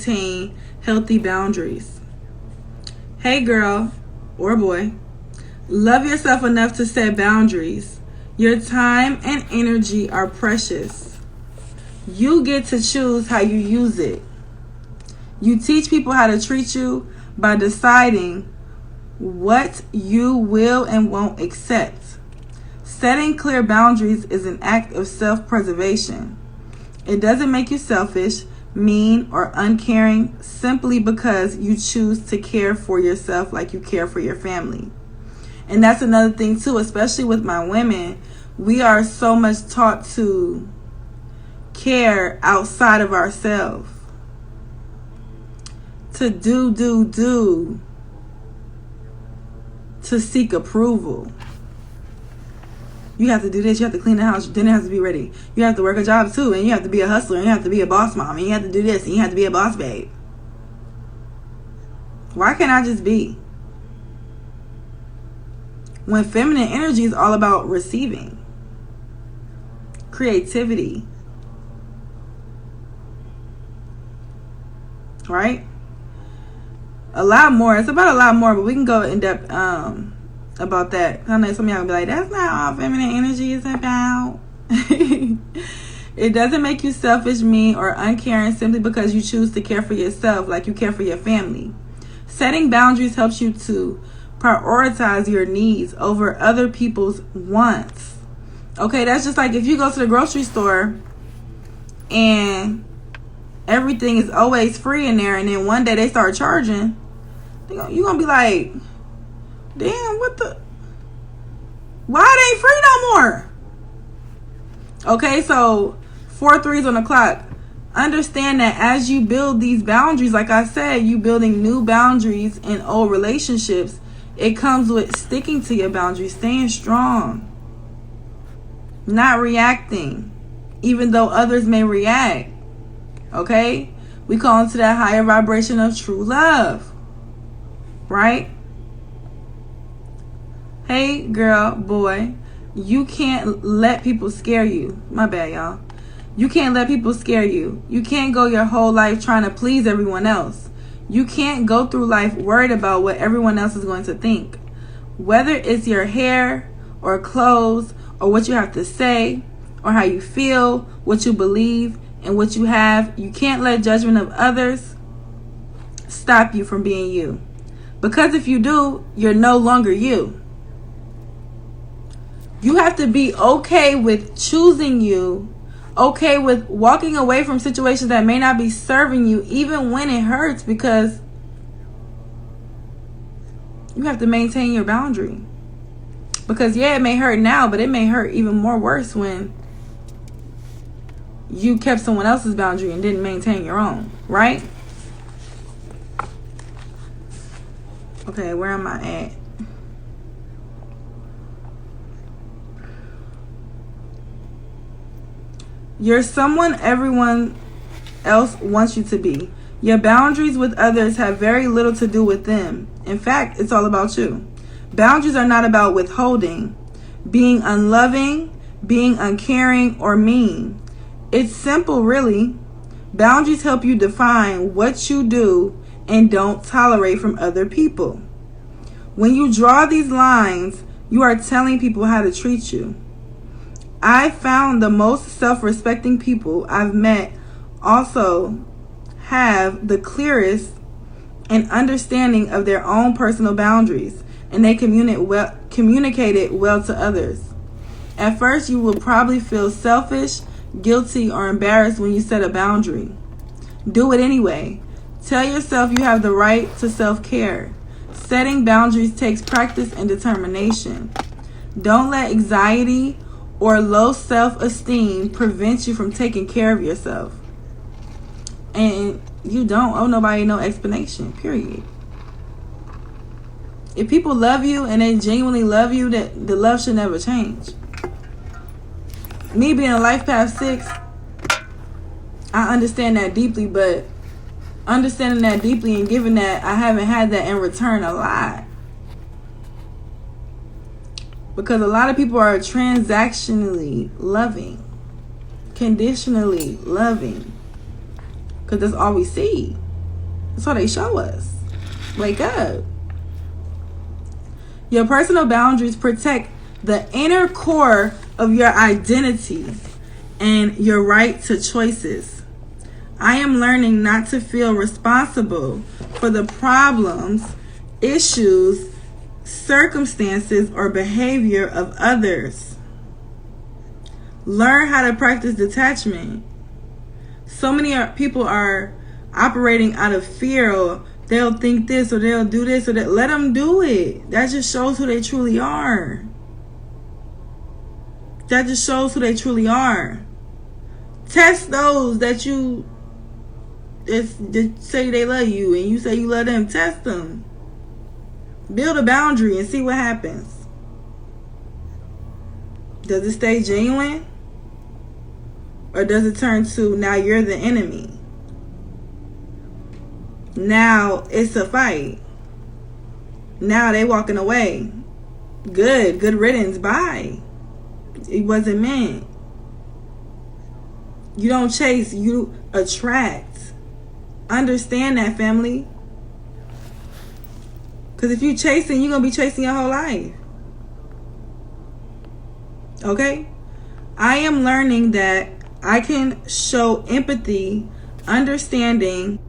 maintain healthy boundaries. Hey girl or boy, love yourself enough to set boundaries. Your time and energy are precious. You get to choose how you use it. You teach people how to treat you by deciding what you will and won't accept. Setting clear boundaries is an act of self-preservation. It doesn't make you selfish, mean, or uncaring simply because you choose to care for yourself like you care for your family. And that's another thing too, especially with my women. We are so much taught to care outside of ourselves. To do. To seek approval. You have to do this, you have to clean the house, then it has to be ready. You have to work a job too, and you have to be a hustler, and you have to be a boss mom, and you have to do this, and you have to be a boss babe. Why can't I just be? When feminine energy is all about receiving, creativity, right? A lot more. It's about a lot more, but we can go in depth about that. I know some of y'all will be like, that's not all feminine energy is about. It doesn't make you selfish, mean, or uncaring simply because you choose to care for yourself like you care for your family. Setting boundaries helps you to prioritize your needs over other people's wants. Okay, that's just like if you go to the grocery store and everything is always free in there, and then one day they start charging, you're going to be like, damn, why it ain't free no more? Okay, so 4 3s on the clock. Understand that as you build these boundaries, like I said, you building new boundaries in old relationships. It comes with sticking to your boundaries, staying strong, not reacting, even though others may react. Okay? We call into that higher vibration of true love. Right? Hey, girl, boy, you can't let people scare you. My bad, y'all. You can't let people scare you. You can't go your whole life trying to please everyone else. You can't go through life worried about what everyone else is going to think. Whether it's your hair or clothes or what you have to say or how you feel, what you believe, and what you have, you can't let judgment of others stop you from being you. Because if you do, you're no longer you. You have to be okay with choosing you, okay with walking away from situations that may not be serving you, even when it hurts, because you have to maintain your boundary. Because yeah, it may hurt now, but it may hurt even more worse when you kept someone else's boundary and didn't maintain your own, right? Okay, where am I at? You're someone everyone else wants you to be. Your boundaries with others have very little to do with them. In fact, it's all about you. Boundaries are not about withholding, being unloving, being uncaring, or mean. It's simple, really. Boundaries help you define what you do and don't tolerate from other people. When you draw these lines, you are telling people how to treat you. I found the most self-respecting people I've met also have the clearest and understanding of their own personal boundaries, and they communicate it well to others. At first, you will probably feel selfish, guilty, or embarrassed when you set a boundary. Do it anyway. Tell yourself you have the right to self-care. Setting boundaries takes practice and determination. Don't let anxiety or low self-esteem prevent you from taking care of yourself. And you don't owe nobody no explanation, period. If people love you and they genuinely love you, that the love should never change. Me being a Life Path 6, I understand that deeply, but understanding that deeply and giving that, I haven't had that in return a lot. Because a lot of people are transactionally loving, conditionally loving, because that's all we see. That's what they show us. Wake up. Your personal boundaries protect the inner core of your identity and your right to choices. I am learning not to feel responsible for the problems, issues, circumstances, or behavior of others. Learn how to practice detachment. So many people are operating out of fear, or they'll think this or they'll do this or that. Let them do it. That just shows who they truly are. That just shows who they truly are. Test those that say they love you and you say you love them. Test them. Build a boundary and see what happens. Does it stay genuine? Or does it turn to now you're the enemy? Now it's a fight. Now they walking away. Good riddance. Bye. It wasn't meant. You don't chase, you attract. Understand that, family. Because if you chasing, you're going to be chasing your whole life. Okay? I am learning that I can show empathy, understanding,